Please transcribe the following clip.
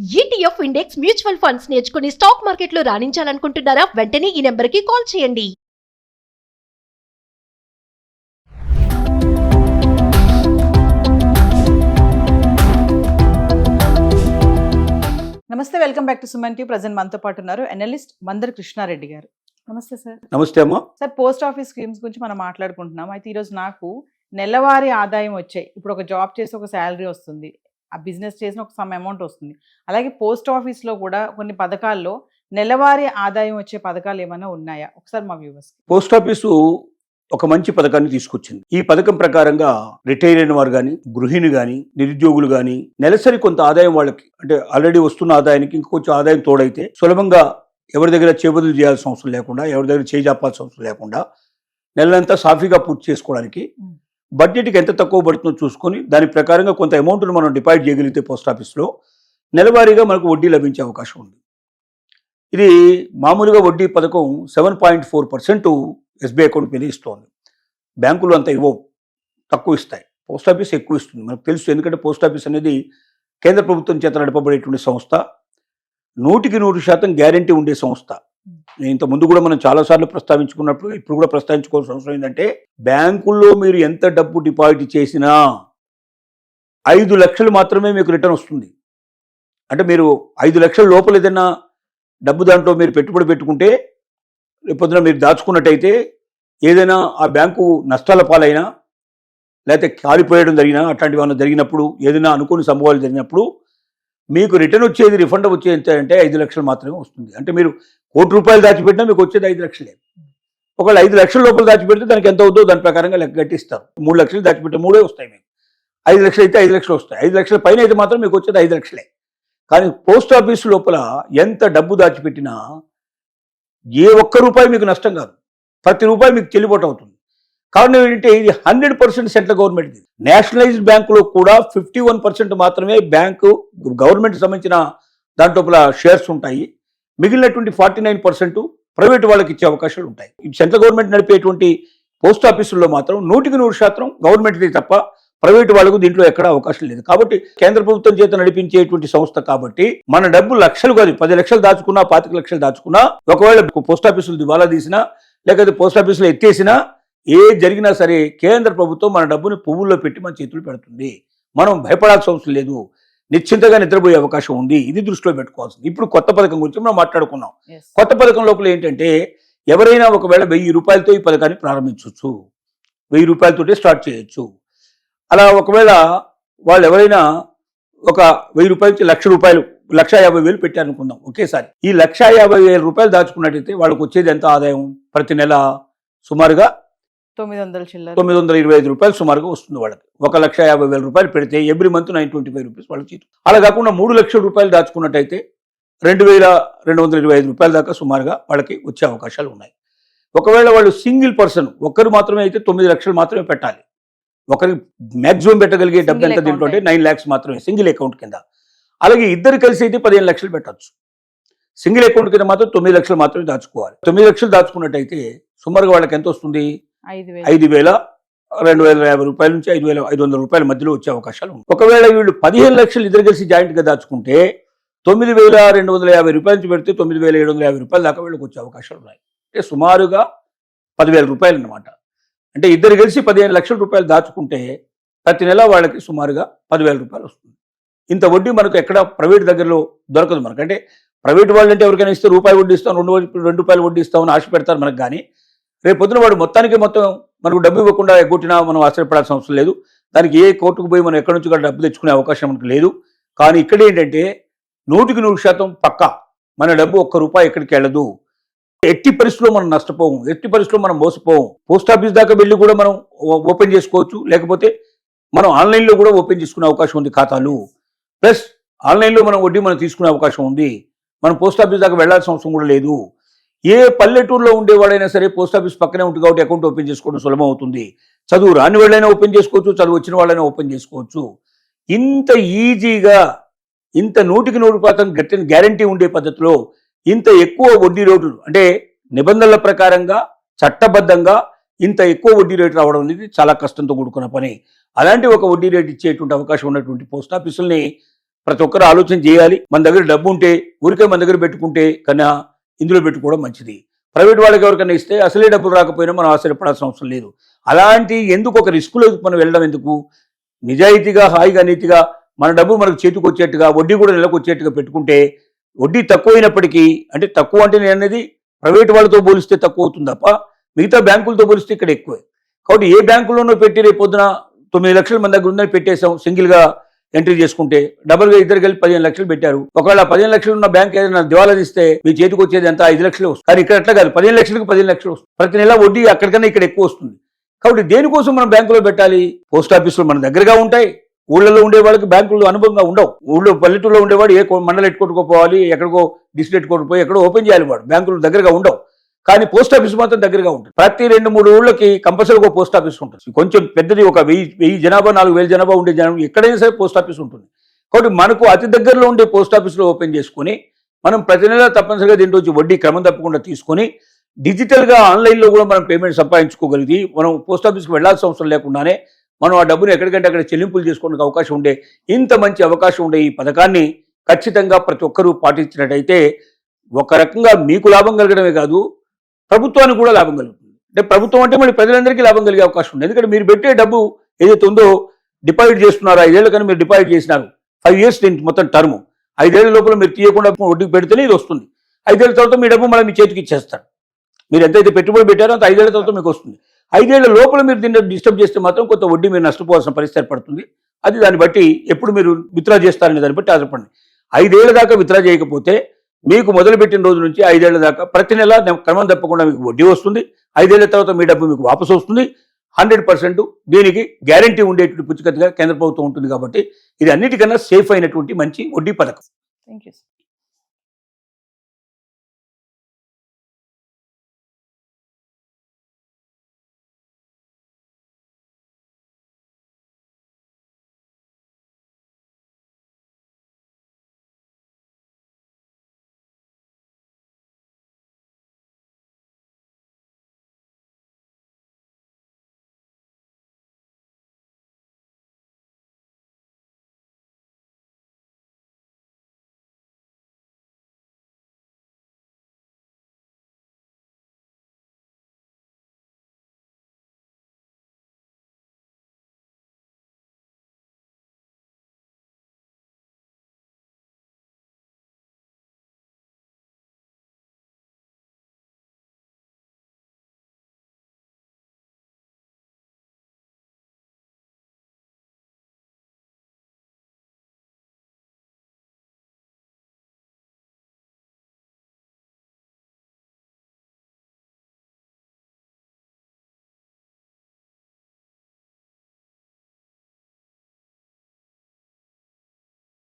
ETF index mutual funds నేర్చుకుని stock మార్కెట్లో రాణించాలనుకుంటున్నారా? వెంటనే ఈ నెంబర్కి కాల్ చేయండి. నమస్తే, welcome back to Suman TV. Present మనతో పాటు ఉన్నారు అనలిస్ట్ మందర్ కృష్ణారెడ్డి గారు. నమస్తే సార్. నమస్తే అమ్మా. సార్, పోస్ట్ ఆఫీస్ స్కీమ్స్ గురించి మనం మాట్లాడుకుంటున్నాం. అయితే ఈరోజు నాకు నెలవారీ ఆదాయం వచ్చాయి. ఇప్పుడు ఒక జాబ్ చేసి ఒక శాలరీ వస్తుంది, ఆ బిజినెస్ చేసిన ఒక సమ్ అమౌంట్ వస్తుంది. అలాగే పోస్ట్ ఆఫీస్లో కూడా కొన్ని పథకాల్లో నెలవారీ ఆదాయం వచ్చే పథకాలు ఏమైనా ఉన్నాయా? ఒకసారి మా వ్యూవర్స్. పోస్ట్ ఆఫీసు ఒక మంచి పథకాన్ని తీసుకొచ్చింది. ఈ పథకం ప్రకారంగా రిటైర్ అయిన వారు కానీ, గృహిణి కానీ, నిరుద్యోగులు కానీ నెలసరి కొంత ఆదాయం వాళ్ళకి, అంటే ఆల్రెడీ వస్తున్న ఆదాయానికి ఇంకొంచెం ఆదాయం తోడైతే సులభంగా ఎవరి దగ్గర చేబదులు చేయాల్సిన అవసరం లేకుండా, ఎవరి దగ్గర చేజాపాల్సిన అవసరం లేకుండా నెలంతా సాఫీగా పూర్తి చేసుకోవడానికి బడ్జెట్కి ఎంత తక్కువ పడుతుందో చూసుకొని దాని ప్రకారంగా కొంత అమౌంట్ను మనం డిపాజిట్ చేయగలిగితే పోస్ట్ ఆఫీస్లో నెలవారీగా మనకు వడ్డీ లభించే అవకాశం ఉంది. ఇది మామూలుగా వడ్డీ పథకం 7.4% ఎస్బీఐ అకౌంట్ మీద ఇస్తోంది. బ్యాంకులు అంత ఇవ్వవు, తక్కువ ఇస్తాయి. పోస్ట్ ఆఫీస్ ఎక్కువ ఇస్తుంది, మనకు తెలుసు. ఎందుకంటే పోస్ట్ ఆఫీస్ అనేది కేంద్ర ప్రభుత్వం చేత నడపబడేటువంటి సంస్థ, 100% గ్యారంటీ ఉండే సంస్థ. ఇంత ముందు కూడా మనం చాలాసార్లు ప్రస్తావించుకున్నప్పుడు ఇప్పుడు కూడా ప్రస్తావించుకోవాల్సిన అవసరం ఏంటంటే, బ్యాంకుల్లో మీరు ఎంత డబ్బు డిపాజిట్ చేసినా 5 లక్షలు మాత్రమే మీకు రిటర్న్ వస్తుంది. అంటే మీరు 5 లక్షల లోపల ఏదైనా డబ్బు దాంట్లో మీరు పెట్టుబడి పెట్టుకుంటే, రేపొద్దున మీరు దాచుకున్నట్టయితే ఏదైనా ఆ బ్యాంకు నష్టాల పాలైనా లేకపోతే కాలిపోయడం జరిగినా, అట్లాంటివి ఏమైనా జరిగినప్పుడు, ఏదైనా అనుకోని సంభవాలు జరిగినప్పుడు మీకు రిటర్న్ వచ్చేది, రిఫండ్ వచ్చేది ఎంత అంటే 5 లక్షలు మాత్రమే వస్తుంది. అంటే మీరు ₹1,00,00,000 దాచిపెట్టినా మీకు వచ్చేది 5 లక్షలే. ఒకవేళ 5 లక్షల లోపల దాచిపెడితే దానికి ఎంత అవుతుందో దాని ప్రకారంగా లెక్క కట్టిస్తారు. 3 లక్షలు దాచిపెట్టే 3 వస్తాయి మీకు. 5 లక్షలు అయితే 5 లక్షలు వస్తాయి. 5 లక్షల పైన అయితే మాత్రం మీకు వచ్చేది 5 లక్షలే. కానీ పోస్ట్ ఆఫీస్ లోపల ఎంత డబ్బు దాచిపెట్టినా ఏ ఒక్క రూపాయి మీకు నష్టం కాదు, ప్రతి రూపాయి మీకు చెల్లుబాటు అవుతుంది. కారణం ఏంటంటే ఇది 100% సెంట్రల్ గవర్నమెంట్. నేషనలైజ్డ్ బ్యాంకులో కూడా 51% మాత్రమే బ్యాంకు గవర్నమెంట్ సంబంధించిన దాంట్లో షేర్స్ ఉంటాయి. మిగిలినటువంటి 49% ప్రైవేట్ వాళ్ళకి ఇచ్చే అవకాశాలు ఉంటాయి. సెంట్రల్ గవర్నమెంట్ నడిపేటువంటి పోస్ట్ ఆఫీసుల్లో మాత్రం 100% గవర్నమెంట్ది తప్ప ప్రైవేట్ వాళ్ళకు దీంట్లో ఎక్కడ అవకాశం లేదు. కాబట్టి కేంద్ర ప్రభుత్వం చేత నడిపించేటువంటి సంస్థ కాబట్టి మన డబ్బు లక్షలు కాదు, 10 లక్షలు దాచుకున్నా, 25 లక్షలు దాచుకున్నా, ఒకవేళ పోస్ట్ ఆఫీసులు దివాలా తీసినా, లేకపోతే పోస్ట్ ఆఫీసులో ఎత్తేసినా, ఏ జరిగినా సరే కేంద్ర ప్రభుత్వం మన డబ్బుని పువ్వుల్లో పెట్టి మన చేతులు పెడుతుంది. మనం భయపడాల్సిన అవసరం లేదు, నిశ్చింతగా నిద్రపోయే అవకాశం ఉంది. ఇది దృష్టిలో పెట్టుకోవాల్సింది. ఇప్పుడు కొత్త పథకం గురించి మనం మాట్లాడుకున్నాం. కొత్త పథకం లోపల ఏంటంటే, ఎవరైనా ఒకవేళ ₹1000 ఈ పథకాన్ని ప్రారంభించవచ్చు. ₹1000 స్టార్ట్ చేయొచ్చు. అలా ఒకవేళ వాళ్ళు ఎవరైనా ఒక ₹1000 నుంచి ₹1,00,000, ₹1,50,000 పెట్టారనుకుందాం ఒకేసారి. ఈ ₹1,50,000 దాచుకున్నట్టయితే వాళ్ళకి వచ్చేది ఎంత ఆదాయం? ప్రతి నెల సుమారుగా 925 రూపాయలు సుమారుగా వస్తుంది వాళ్ళకి. ₹1,50,000 పెడితే ఎవ్రీ మంత్ ₹925 వాళ్ళకి చేతి. అలా కాకుండా ₹3 లక్షలు దాచుకున్నట్టయితే ₹2,225 దాకా సుమారుగా వాళ్ళకి వచ్చే అవకాశాలు ఉన్నాయి. ఒకవేళ వాళ్ళు సింగిల్ పర్సన్ ఒక్కరు మాత్రమే అయితే 9 లక్షలు మాత్రమే పెట్టాలి. ఒకరికి మ్యాక్సిమం పెట్టగలిగే డబ్బు ఎంత దీంట్లో అంటే 9 lakhs మాత్రమే సింగిల్ అకౌంట్ కింద. అలాగే ఇద్దరు కలిసి అయితే 15 లక్షలు పెట్టచ్చు. సింగిల్ అకౌంట్ కింద మాత్రం 9 లక్షలు మాత్రమే దాచుకోవాలి. 9 లక్షలు దాచుకున్నట్టయితే సుమారుగా వాళ్ళకి ఎంత వస్తుంది? 5,250 రూపాయల నుంచి 5,500 రూపాయల మధ్యలో వచ్చే అవకాశాలు ఉన్నాయి. ఒకవేళ వీళ్ళు 15 లక్షలు ఇద్దరు కలిసి జాయింట్ గా దాచుకుంటే 9,250 రూపాయల నుంచి పెడితే 9,750 దాకా వీళ్ళకి వచ్చే అవకాశాలు ఉన్నాయి. అంటే సుమారుగా 10,000 రూపాయలు అన్నమాట. అంటే ఇద్దరు కలిసి 15 లక్షల రూపాయలు దాచుకుంటే ప్రతి నెల వాళ్ళకి సుమారుగా 10,000 రూపాయలు వస్తుంది. ఇంత వడ్డీ మనకు ఎక్కడ ప్రైవేట్ దగ్గరలో దొరకదు మనకు. అంటే ప్రైవేట్ వాళ్ళు అంటే ఎవరికైనా ఇస్తే రూపాయి వడ్డీ ఇస్తాం, ₹2 వడ్డీ ఇస్తామని ఆశ పెడతారు మనకు. కానీ రేపు పొద్దున వాడు మొత్తం మనకు డబ్బు ఇవ్వకుండా ఎగ్గొట్టినా మనం ఆశ్చర్యపడాల్సిన అవసరం లేదు. దానికి ఏ కోర్టుకు పోయి మనం ఎక్కడి నుంచి కూడా డబ్బు తెచ్చుకునే అవకాశం మనకు లేదు. కానీ ఇక్కడ ఏంటంటే 100% పక్కా మన డబ్బు ₹1 ఎక్కడికి వెళ్ళదు. ఎట్టి పరిస్థితుల్లో మనం నష్టపోము, ఎట్టి పరిస్థితుల్లో మనం మోసపోము. పోస్ట్ ఆఫీస్ దాకా వెళ్ళి కూడా మనం ఓపెన్ చేసుకోవచ్చు, లేకపోతే మనం ఆన్లైన్లో కూడా ఓపెన్ చేసుకునే అవకాశం ఉంది ఖాతాలు. ప్లస్ ఆన్లైన్లో మనం వడ్డీ మనం తీసుకునే అవకాశం ఉంది. మనం పోస్ట్ ఆఫీస్ దాకా వెళ్లాల్సిన అవసరం కూడా లేదు. ఏ పల్లెటూరులో ఉండేవాడైనా సరే పోస్ట్ ఆఫీస్ పక్కనే ఉంటుంది కాబట్టి అకౌంట్ ఓపెన్ చేసుకోవడం సులభం అవుతుంది. చదువు రాని వాళ్ళైనా ఓపెన్ చేసుకోవచ్చు, చదువు వచ్చిన వాళ్ళైనా ఓపెన్ చేసుకోవచ్చు. ఇంత ఈజీగా, ఇంత 100% గ్యారంటీ ఉండే పద్ధతిలో ఇంత ఎక్కువ వడ్డీ రేట్లు, అంటే నిబంధనల ప్రకారంగా చట్టబద్ధంగా ఇంత ఎక్కువ వడ్డీ రేటు రావడం అనేది చాలా కష్టంతో కూడుకున్న పని. అలాంటి ఒక వడ్డీ రేటు ఇచ్చేటువంటి అవకాశం ఉన్నటువంటి పోస్ట్ ఆఫీసుల్ని ప్రతి ఒక్కరు ఆలోచన చేయాలి. మన దగ్గర డబ్బు ఉంటే ఊరికే మన దగ్గర పెట్టుకుంటే కన్నా ఇందులో పెట్టుకోవడం మంచిది. ప్రైవేట్ వాళ్ళకి ఎవరికైనా ఇస్తే అసలే డబ్బులు రాకపోయినా మనం ఆశ్చర్యపడాల్సిన అవసరం లేదు. అలాంటి ఎందుకు ఒక రిస్కులో మనం వెళ్ళడం ఎందుకు? నిజాయితీగా హాయిగా నీతిగా మన డబ్బు మనకు చేతికి వచ్చేట్టుగా వడ్డీ కూడా నెలకు వచ్చేట్టుగా పెట్టుకుంటే వడ్డీ తక్కువ అయినప్పటికీ, అంటే తక్కువ అంటే నేను అనేది ప్రైవేట్ వాళ్ళతో పోలిస్తే తక్కువ అవుతుంది తప్ప మిగతా బ్యాంకులతో పోలిస్తే ఇక్కడ ఎక్కువే. కాబట్టి ఏ బ్యాంకులోనో పెట్టి రేపు పొద్దున 9 లక్షలు మన దగ్గర ఉందని పెట్టేసాం, సింగిల్గా ఎంట్రీ చేసుకుంటే డబుల్గా ఇద్దరు కలిపి 15 లక్షలు పెట్టారు. ఒకవేళ 15 లక్షలు ఉన్న బ్యాంక్ ఏదైనా దివాలా తీస్తే మీ చేతికి వచ్చేది ఎంత? 5 లక్షలు వస్తుంది. కానీ ఇక్కడ అట్లా కాదు, 15 లక్షలకు 15 లక్షలు వస్తుంది. ప్రతి నెల వడ్డీ అక్కడికన్నా ఇక్కడ ఎక్కువ వస్తుంది. కాబట్టి దేనికోసం మనం బ్యాంకులో పెట్టాలి? పోస్ట్ ఆఫీసులు మన దగ్గరగా ఉంటాయి. ఊళ్ళలో ఉండే వాళ్ళకి బ్యాంకులు అనుభవంగా ఉండవు. ఊళ్ళో పల్లెటూరులో ఉండేవాడు ఏ మండలం ఎట్టుకోకపోవాలి, ఎక్కడికో డిస్ట్రిక్ట్ ఎట్టుకోకపోయి ఎక్కడో ఓపెన్ చేయాలి. వాడు బ్యాంకులు దగ్గరగా ఉండవు. కానీ పోస్ట్ ఆఫీస్ మాత్రం దగ్గరగా ఉంటుంది. ప్రతి 2-3 ఊళ్ళకి కంపల్సరీగా ఒక పోస్ట్ ఆఫీస్ ఉంటుంది. కొంచెం పెద్దది, ఒక 1000 జనాభా 4000 జనాభా ఉండే జనాభా ఎక్కడైనా సరే పోస్ట్ ఆఫీస్ ఉంటుంది. కాబట్టి మనకు అతి దగ్గరలో ఉండే పోస్ట్ ఆఫీస్లో ఓపెన్ చేసుకుని మనం ప్రతి నెల తప్పనిసరిగా దీంట్లో వచ్చి వడ్డీ క్రమం తప్పకుండా తీసుకొని డిజిటల్గా ఆన్లైన్లో కూడా మనం పేమెంట్ సంపాదించుకోగలిగి మనం పోస్ట్ ఆఫీస్కి వెళ్లాల్సిన అవసరం లేకుండానే మనం ఆ డబ్బును ఎక్కడికంటే అక్కడ చెల్లింపులు చేసుకోవడానికి అవకాశం ఉండే ఇంత మంచి అవకాశం ఉండే ఈ పథకాన్ని ఖచ్చితంగా ప్రతి ఒక్కరూ పాటించినట్టయితే ఒక రకంగా మీకు లాభం కలగడమే కాదు, ప్రభుత్వానికి కూడా లాభం కలుగుతుంది. అంటే ప్రభుత్వం అంటే మళ్ళీ ప్రజలందరికీ లాభం కలిగే అవకాశం ఉంది. ఎందుకంటే మీరు పెట్టే డబ్బు ఏదైతే ఉందో డిపాజిట్ చేస్తున్నారో, 5 ఏళ్ళ కానీ మీరు డిపాజిట్ చేసినారు, 5 ఇయర్స్ దీనికి మొత్తం టర్మ్, 5 ఏళ్ల లోపల మీరు తీయకుండా వడ్డీకి పెడితేనే ఇది వస్తుంది. 5 ఏళ్ల తర్వాత మీ డబ్బు మళ్ళీ మీ చేతికి ఇచ్చేస్తారు. మీరు ఎంతైతే పెట్టుబడి పెట్టారో అంత 5 ఏళ్ల తర్వాత మీకు వస్తుంది. 5 ఏళ్ల లోపల మీరు దీన్ని డిస్టర్బ్ చేస్తే మాత్రం కొంత వడ్డీ మీరు నష్టపోవాల్సిన పరిస్థితి ఏర్పడుతుంది. అది దాన్ని బట్టి ఎప్పుడు మీరు విత్డ్రా చేస్తారనే దాన్ని బట్టి ఆధారపడండి. 5 ఏళ్ల దాకా విత్డ్రా చేయకపోతే మీకు మొదలుపెట్టిన రోజు నుంచి 5 ఏళ్ల దాకా ప్రతి నెల క్రమం తప్పకుండా మీకు వడ్డీ వస్తుంది. 5 ఏళ్ల తర్వాత మీ డబ్బు మీకు వాపసు వస్తుంది. 100% దీనికి గ్యారంటీ ఉండేటువంటి పుచ్చికత్తుగా కేంద్ర ప్రభుత్వం ఉంటుంది. కాబట్టి ఇది అన్నిటికన్నా సేఫ్ అయినటువంటి మంచి వడ్డీ పథకం. Thank you.